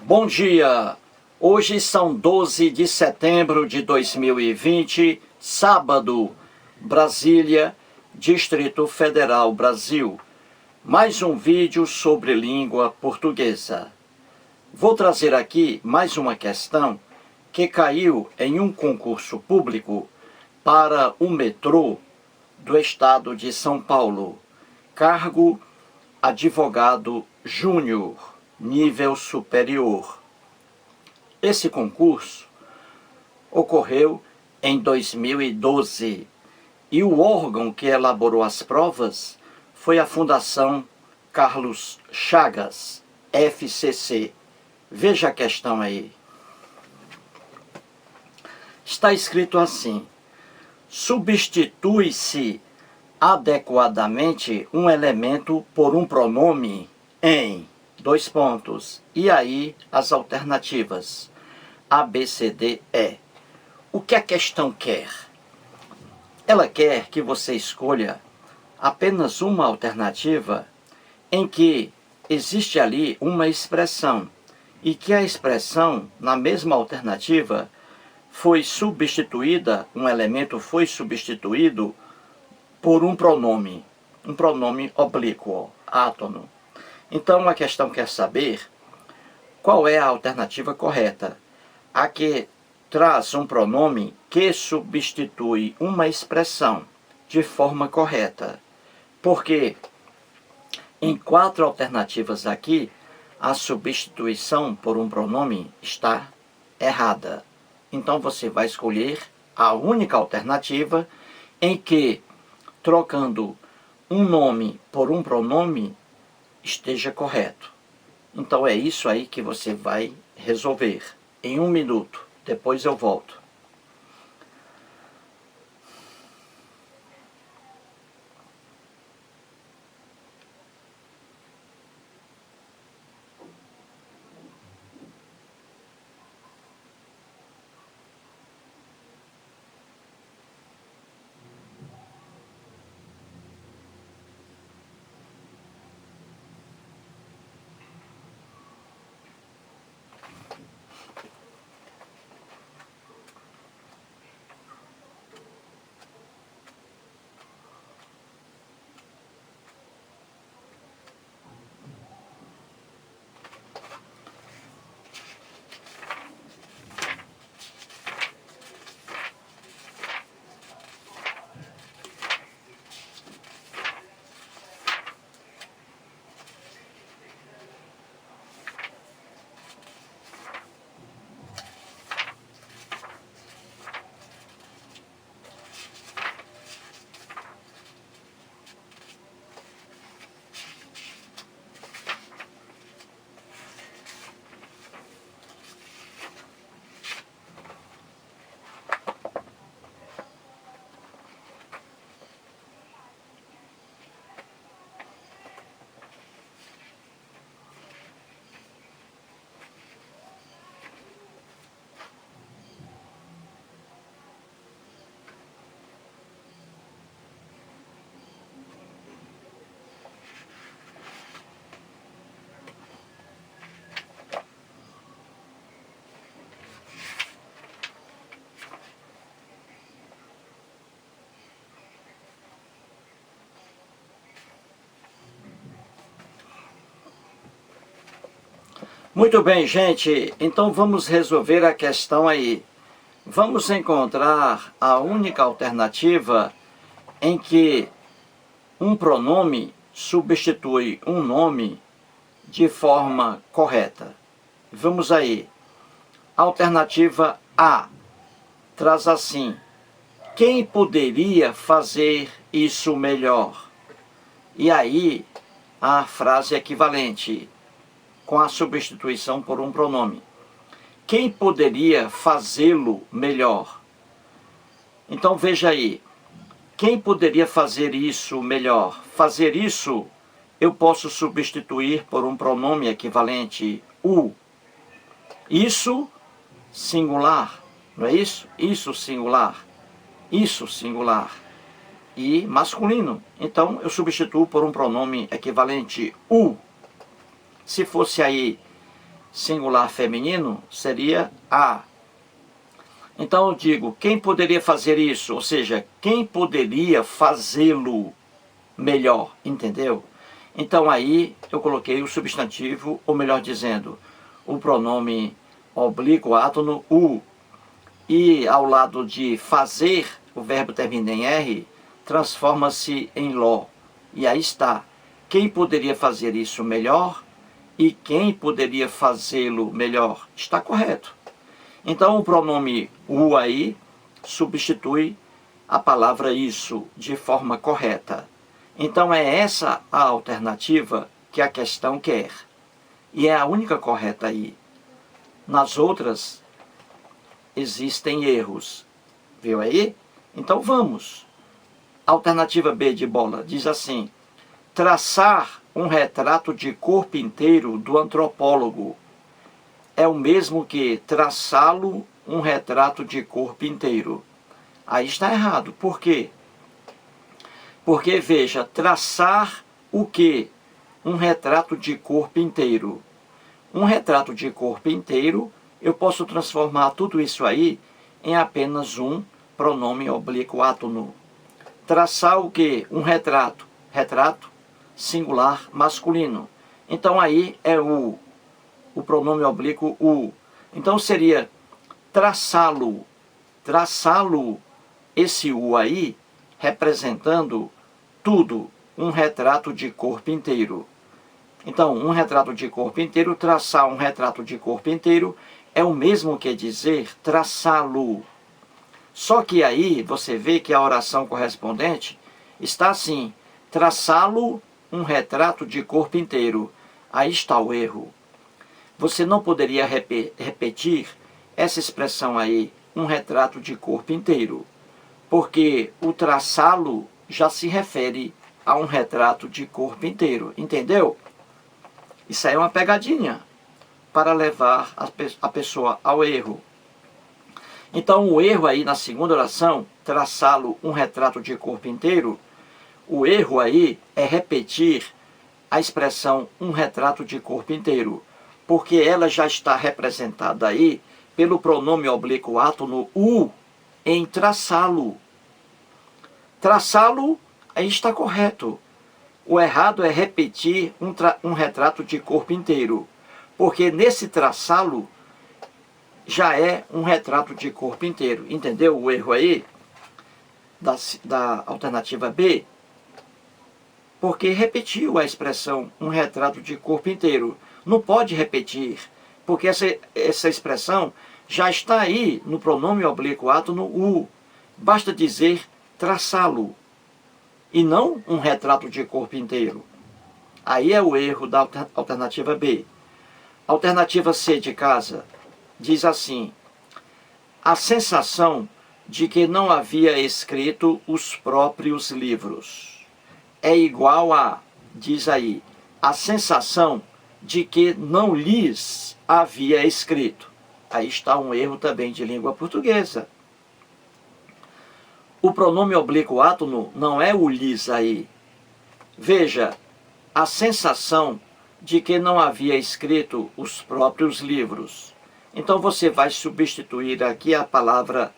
Bom dia! Hoje são 12 de setembro de 2020, sábado, Brasília, Distrito Federal, Brasil. Mais um vídeo sobre língua portuguesa. Vou trazer aqui mais uma questão que caiu em um concurso público para o metrô do estado de São Paulo. Cargo advogado júnior, nível superior. Esse concurso ocorreu em 2012 e o órgão que elaborou as provas foi a Fundação Carlos Chagas, FCC. Veja a questão aí. Está escrito assim: substitui-se adequadamente um elemento por um pronome em... dois pontos. E aí as alternativas A, B, C, D, E. O que a questão quer? Ela quer que você escolha apenas uma alternativa em que existe ali uma expressão e que a expressão, na mesma alternativa, foi substituída, um elemento foi substituído por um pronome oblíquo, átono. Então a questão quer saber qual é a alternativa correta. A que traz um pronome que substitui uma expressão de forma correta. Porque em 4 alternativas aqui, a substituição por um pronome está errada. Então você vai escolher a única alternativa em que, trocando um nome por um pronome, esteja correto. Então é isso aí que você vai resolver em 1 minuto. Depois eu volto. Muito bem, gente. Então vamos resolver a questão aí. Vamos encontrar a única alternativa em que um pronome substitui um nome de forma correta. Vamos aí. Alternativa A traz assim: quem poderia fazer isso melhor? E aí a frase equivalente, com a substituição por um pronome. Quem poderia fazê-lo melhor? Então veja aí. Quem poderia fazer isso melhor? Fazer isso eu posso substituir por um pronome equivalente o. Isso singular, não é isso? Isso singular. Isso singular. E masculino. Então eu substituo por um pronome equivalente o. Se fosse aí singular feminino, seria a. Então eu digo, quem poderia fazer isso? Ou seja, quem poderia fazê-lo melhor, entendeu? Então aí eu coloquei o substantivo, ou melhor dizendo, o pronome oblíquo átono, o. E ao lado de fazer, o verbo termina em R, transforma-se em ló. E aí está. Quem poderia fazer isso melhor e quem poderia fazê-lo melhor? Está correto. Então o pronome o aí substitui a palavra isso de forma correta. Então é essa a alternativa que a questão quer. E é a única correta aí. Nas outras existem erros. Viu aí? Então vamos. Alternativa B de bola diz assim: traçar um retrato de corpo inteiro do antropólogo é o mesmo que traçá-lo um retrato de corpo inteiro. Aí está errado. Por quê? Porque, veja, traçar o quê? Um retrato de corpo inteiro. Um retrato de corpo inteiro, eu posso transformar tudo isso aí em apenas um pronome oblíquo átono. Traçar o quê? Um retrato. Retrato singular masculino. Então aí é o pronome oblíquo o. Então seria traçá-lo. Traçá-lo, esse o aí, representando tudo, um retrato de corpo inteiro. Então, um retrato de corpo inteiro, traçar um retrato de corpo inteiro, é o mesmo que dizer traçá-lo. Só que aí você vê que a oração correspondente está assim: traçá-lo um retrato de corpo inteiro. Aí está o erro. Você não poderia repetir essa expressão aí, um retrato de corpo inteiro, porque o traçá-lo já se refere a um retrato de corpo inteiro. Entendeu? Isso aí é uma pegadinha para levar a pessoa ao erro. Então o erro aí na segunda oração, traçá-lo um retrato de corpo inteiro, o erro aí é repetir a expressão um retrato de corpo inteiro, porque ela já está representada aí pelo pronome oblíquo átono o em traçá-lo. Traçá-lo aí está correto. O errado é repetir um retrato de corpo inteiro, porque nesse traçá-lo já é um retrato de corpo inteiro. Entendeu o erro aí da alternativa B? Porque repetiu a expressão um retrato de corpo inteiro. Não pode repetir, porque essa expressão já está aí no pronome oblíquo átono o. Basta dizer traçá-lo, e não um retrato de corpo inteiro. Aí é o erro da alternativa B. Alternativa C de casa diz assim: a sensação de que não havia escrito os próprios livros é igual a, diz aí, a sensação de que não lhes havia escrito. Aí está um erro também de língua portuguesa. O pronome oblíquo átono não é o lhes aí. Veja, a sensação de que não havia escrito os próprios livros. Então você vai substituir aqui a palavra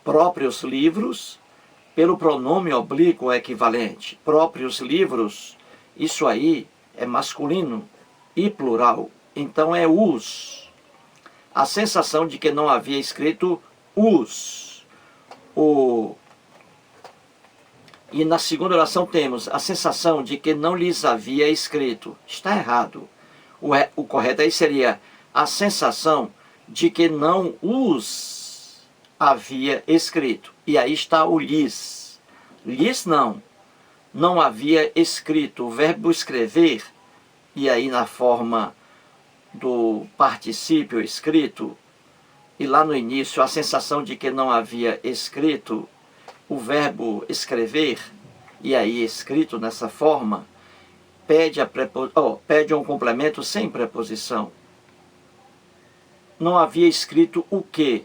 próprios livros pelo pronome oblíquo equivalente. Próprios livros, isso aí é masculino e plural. Então é os. A sensação de que não havia escrito os. E na segunda oração temos a sensação de que não lhes havia escrito. Está errado. O correto aí seria a sensação de que não os havia escrito. E aí está o lhes. Lhes não havia escrito. O verbo escrever, e aí na forma do particípio escrito, e lá no início a sensação de que não havia escrito, o verbo escrever, e aí escrito nessa forma, pede um complemento sem preposição. Não havia escrito o quê?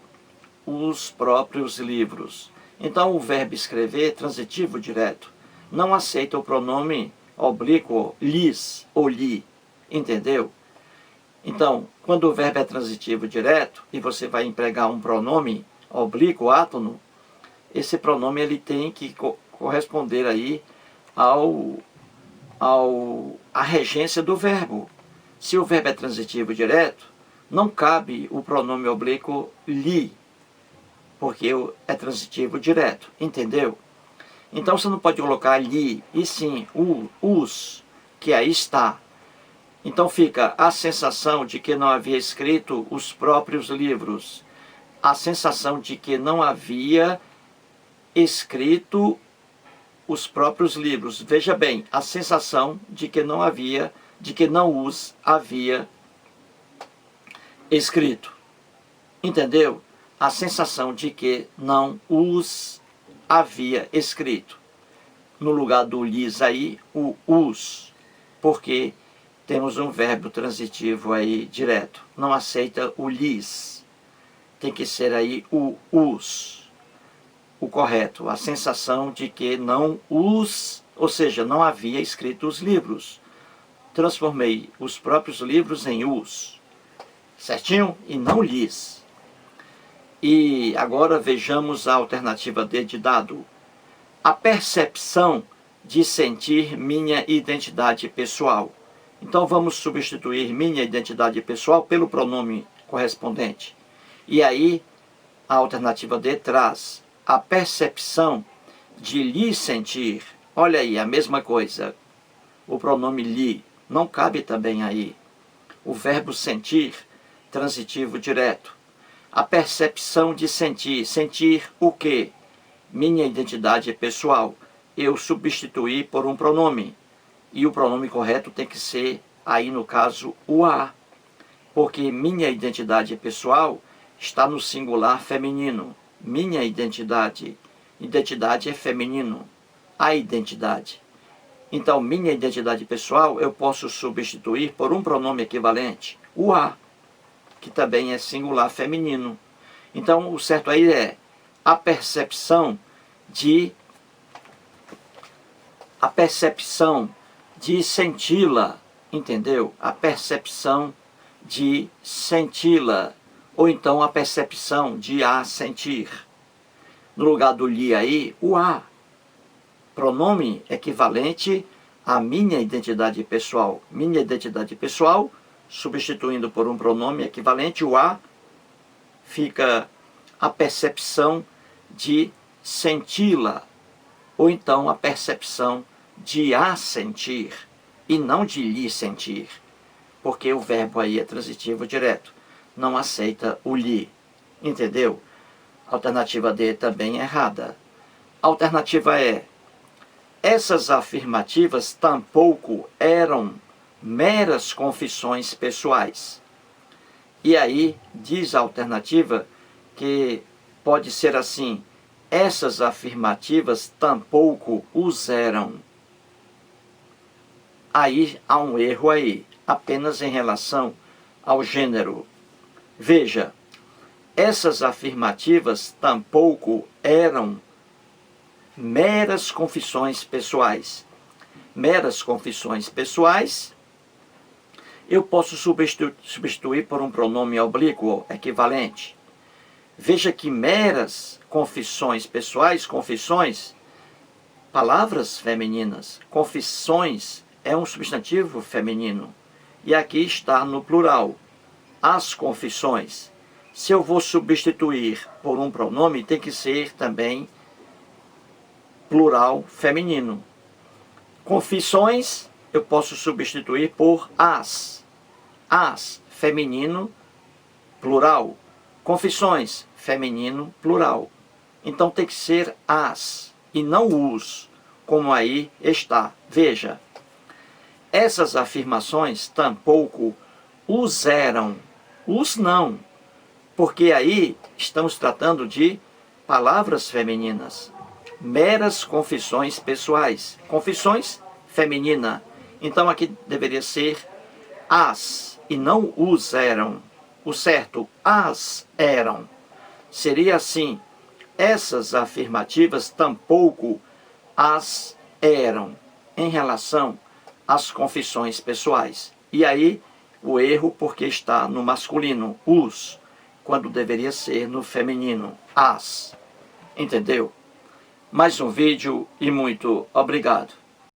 Os próprios livros. Então o verbo escrever, transitivo direto, não aceita o pronome oblíquo lhes ou li. Entendeu? Então, quando o verbo é transitivo direto e você vai empregar um pronome oblíquo, átono, esse pronome ele tem que corresponder aí à regência do verbo. Se o verbo é transitivo direto, não cabe o pronome oblíquo li, porque é transitivo direto, entendeu? Então você não pode colocar li, e sim os, que aí está. Então fica a sensação de que não havia escrito os próprios livros, a sensação de que não havia escrito os próprios livros. Veja bem, a sensação de que não os havia escrito. Entendeu? A sensação de que não os havia escrito. No lugar do lis aí, o os, porque temos um verbo transitivo aí direto. Não aceita o lis. Tem que ser aí o os. O correto. A sensação de que não os, ou seja, não havia escrito os livros. Transformei os próprios livros em os. Certinho? E não lis. E agora vejamos a alternativa D de dado. A percepção de sentir minha identidade pessoal. Então vamos substituir minha identidade pessoal pelo pronome correspondente. E aí a alternativa D traz a percepção de lhe sentir. Olha aí, a mesma coisa. O pronome lhe não cabe também aí. O verbo sentir, transitivo direto. A percepção de sentir. Sentir o quê? Minha identidade pessoal. Eu substituí por um pronome. E o pronome correto tem que ser, aí no caso, o a. Porque minha identidade pessoal está no singular feminino. Minha identidade. Identidade é feminino. A identidade. Então, minha identidade pessoal eu posso substituir por um pronome equivalente, o a, que também é singular feminino. Então, o certo aí é a percepção de senti-la, entendeu? A percepção de senti-la, ou então a percepção de a sentir. No lugar do li aí, o a. Pronome equivalente à minha identidade pessoal. Minha identidade pessoal, substituindo por um pronome equivalente, o a, fica a percepção de senti-la, ou então a percepção de a sentir, e não de lhe sentir, porque o verbo aí é transitivo direto, não aceita o lhe, entendeu? Alternativa D também é errada. Alternativa E. Essas afirmativas tampouco eram meras confissões pessoais. E aí diz a alternativa que pode ser assim: essas afirmativas tampouco os eram. Aí há um erro aí, apenas em relação ao gênero. Veja, essas afirmativas tampouco eram meras confissões pessoais. Meras confissões pessoais, eu posso substituir por um pronome oblíquo equivalente. Veja que meras confissões pessoais, confissões, palavras femininas. Confissões é um substantivo feminino. E aqui está no plural. As confissões. Se eu vou substituir por um pronome, tem que ser também plural feminino. Confissões eu posso substituir por as. As, feminino, plural. Confissões, feminino, plural. Então tem que ser as e não os, como aí está. Veja, essas afirmações tampouco os eram, os não, porque aí estamos tratando de palavras femininas. Meras confissões pessoais. Confissões, feminina. Então aqui deveria ser as e não os eram. O certo, as eram. Seria assim: essas afirmativas tampouco as eram, em relação às confissões pessoais. E aí O erro porque está no masculino, os, quando deveria ser no feminino, as. Entendeu? Mais um vídeo e muito obrigado.